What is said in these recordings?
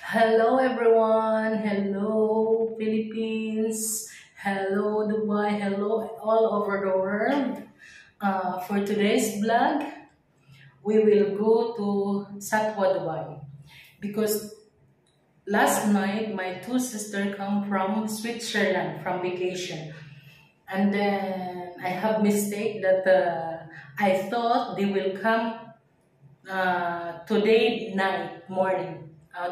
Hello everyone, hello Philippines, hello Dubai, hello all over the world. For today's vlog, we will go to Satwa, Dubai because last night my two sisters come from Switzerland from vacation, and then I have mistake that I thought they will come today night morning.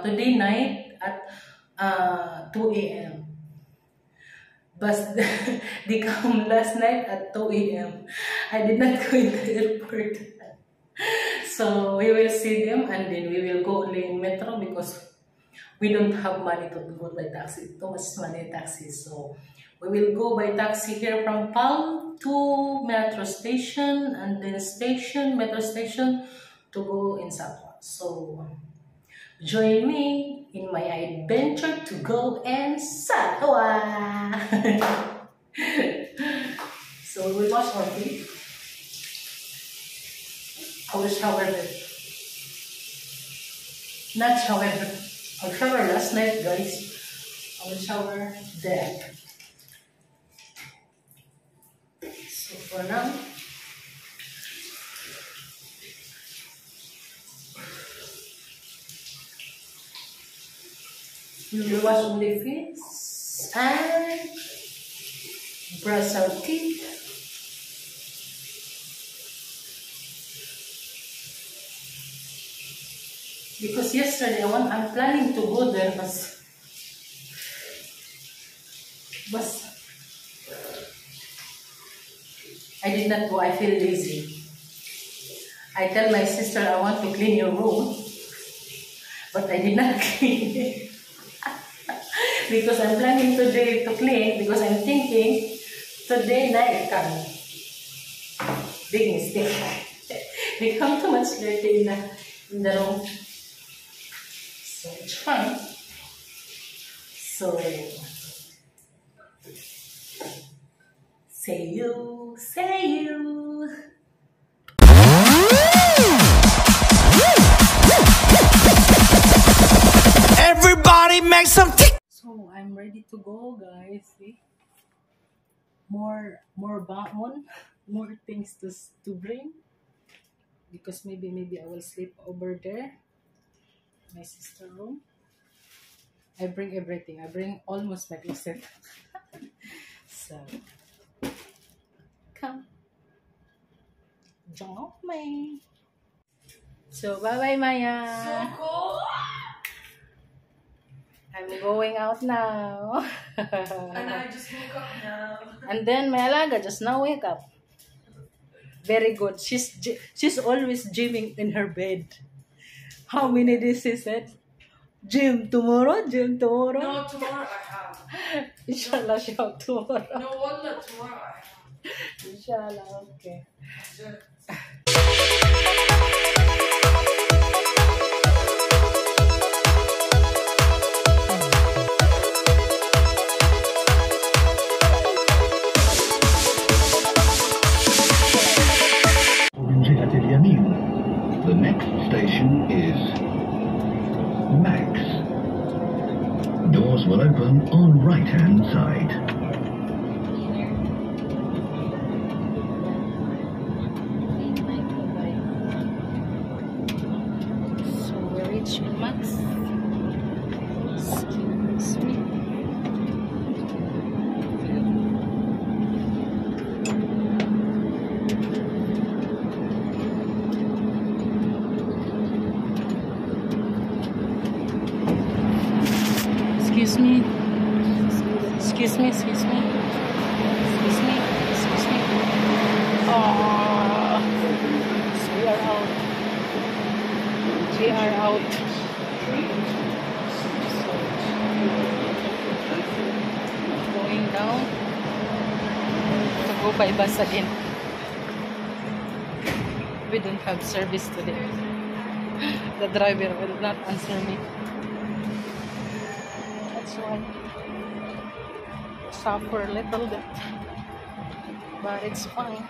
Today night at 2 a.m. But they come last night at 2 a.m. I did not go in the airport. So we will see them and then we will go only in metro because we don't have money to go by taxi. Too much money in taxi. So we will go by taxi here from Palm to metro station and then metro station to go in Satwa. So join me in my adventure to go and Satwa. So we will wash our feet. I will shower them. Not shower. I'll shower last night, guys. I will shower there. So for now, we will wash only feet and brush our teeth. Because yesterday I'm planning to go there, but I did not go. I feel lazy. I tell my sister I want to clean your room, but I did not clean it. Because I'm planning today to clean because I'm thinking today night come. Big mistake. They come too much dirty in the room. So it's fine. So say you. Everybody make some tick. So I'm ready to go, guys. See? More baon, more things to bring. Because maybe I will sleep over there. My sister's room. I bring everything. I bring almost my closet. So come. Join me. So bye-bye, Maya. So cool. I'm going out now. And I just woke up now. And then my alaga just now wake up. Very good. She's always gymming in her bed. How many days she said? Gym tomorrow? No, tomorrow I have. Inshallah, shout tomorrow. No, wallah, tomorrow I have. Inshallah, okay. Sure. The next station is Max. Doors will open on right-hand side. So we reach Max. Excuse me. Excuse me. Excuse me. Excuse me. Excuse me. Excuse me. Oh, so we are out. We are out. So, going down to go by bus again. We don't have service today. The driver will not answer me. That's why I suffer a little bit, but it's fine.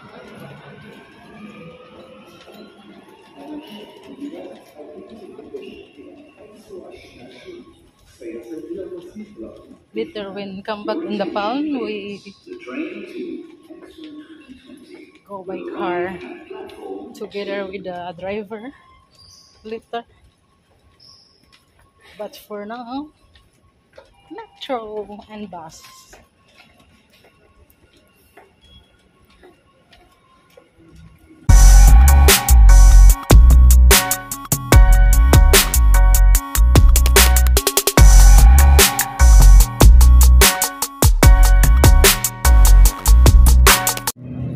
Later when come back in the town, we go by car together with the driver later. But for now, metro and bus.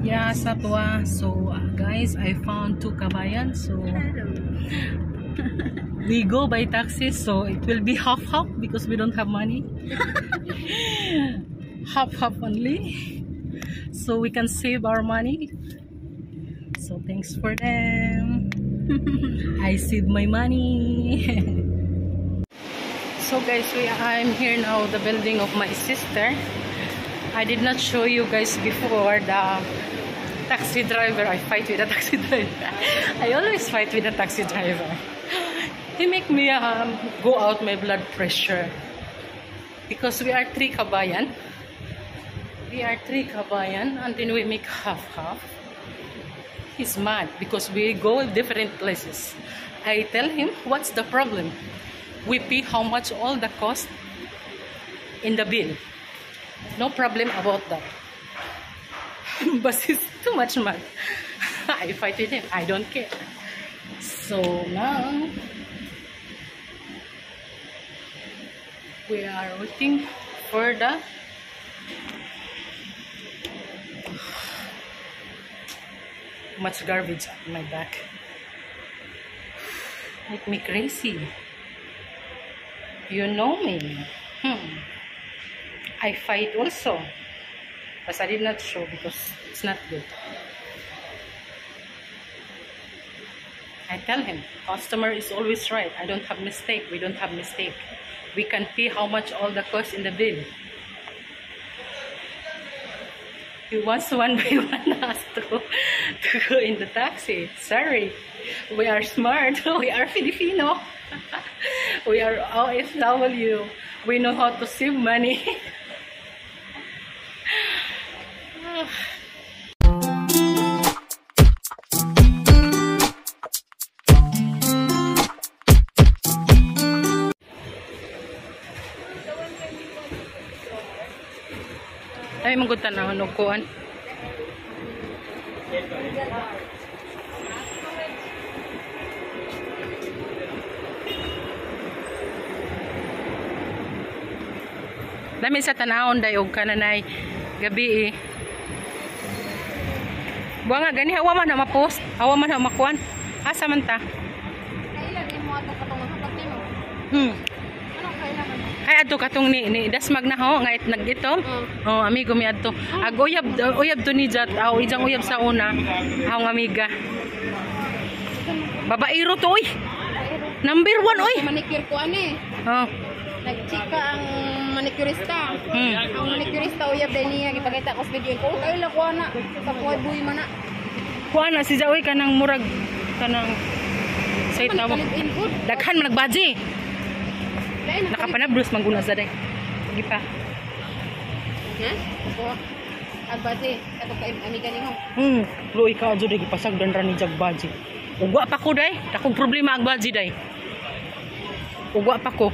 Yeah, Satwa. So guys, I found 2 kabayan. So we go by taxi, so it will be half-half because we don't have money. Half-half only. So we can save our money. So thanks for them. I saved my money. So guys, I'm here now, the building of my sister. I did not show you guys before the taxi driver. I fight with the taxi driver. I always fight with the taxi driver. He make me go out my blood pressure. Because we are 3 kabayan. We are 3 kabayan and then we make half-half. He's mad because we go different places. I tell him, what's the problem? We pay how much all the cost in the bill. No problem about that. But he's too much mad. I fight with him. I don't care. So now we are waiting for the much garbage at my back. Make me crazy. You know me. I fight also. But I did not show because it's not good. I tell him, customer is always right. I don't have mistake. We don't have mistake. We can pay how much all the cost in the bill. He wants one by one us to go in the taxi. Sorry. We are smart. We are Filipino. We are OFW. We know how to save money. Ay, magutan na ano kuan. Dami sa tanahon day og kananay gabi eh. Buwa nga gani hawa man na ma-post, hawa man na makuan. Asa man ta? Kailan mo ato katong kapatid mo? Anong kailangan mo? Kay adto katong ni dasmag na ho nga nagitom. Oh, amigo mi adto. Ag uyab to ni Jat, ijang uyab sa una. Ang amiga. Babaero to oy. Number 1 oy. Manicure ko ani. Oh. Nagchika ang manicurista. Ang manicurista uyab day niya gipakita ko sa video ko. Kaila ko ana sa buhay man na. Kuan na si Jaoy kanang murag kanang say tawo. Daghan man nagbaji. Nakapanablos mangguna sa day. Sige pa. Ha? Ako agbaji ato kay amiga nimo. Luoy ka jud gipasagdan ra ni jagbaji. Ugwa pa ko day, takog problema agbaji day. Ugwa pa ko.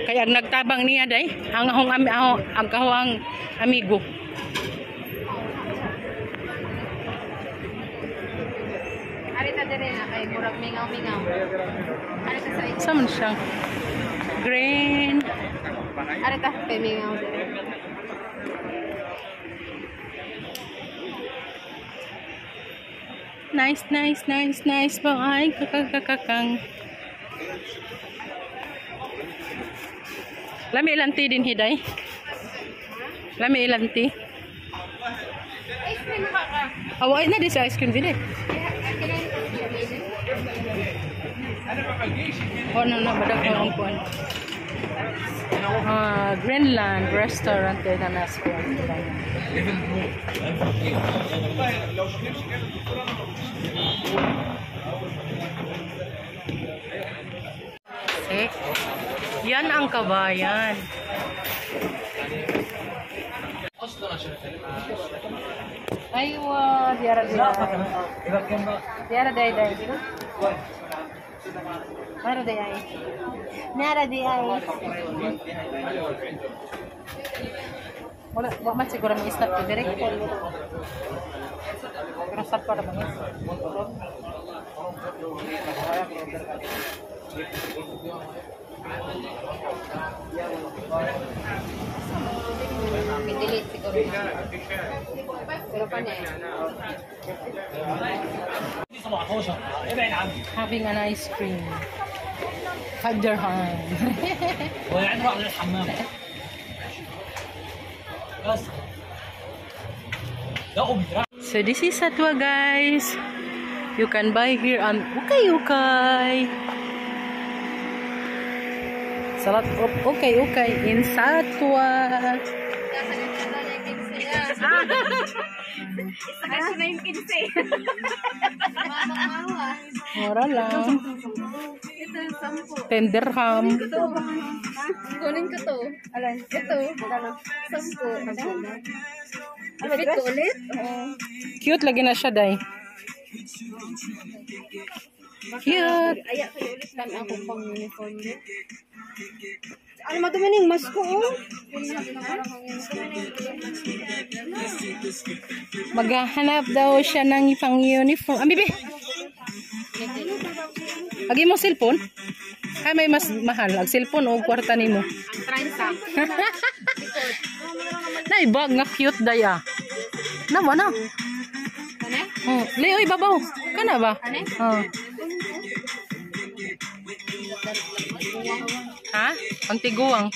Kaya nagtabang niya day, ang kahong amigo. Arita dire na kay murag mingaw-mingaw. Arita sa ito. Saan siya? Green. Arita kay mingaw dire. Nice po ay kakakakang. Lami ilanti din hiday. Lami ilanti. Ice cream ka. Away na di sa ice cream din eh. Ano na badak ang kuan. Greenland restaurant din na naskuan. See? Yan ang kabayan. Aywa, diara diara. Diara day day. Diara day ay. Diara day ay. Wala man siguro may stop to direct call. Pero stop para bangis. I-delete siguro na. Pero pa niya. Having an ice cream. 5 dirham. So this is Satwa, guys. You can buy here on Ukay. Salat Ukay in Satwa. Mura lang. 10 dirham. Kunin ko to. Alan, ito. 10. Repeat ko ulit? Cute lagi na siya, day. Cute. Ayak kayo ulit lang ako pang uniform niya. Ano madumaning mas ko, oh. Maghahanap daw siya ng pang uniform. Bibi! Agi mo cellphone? Ay, may mas mahal. Ang cellphone o kwarta ni mo. Ang transact. Naibag nga cute daya. Nawa na. Kane? Oh, Leo, ibabaw. Kana ba? Kane? Oh. Ha? Ang tiguang.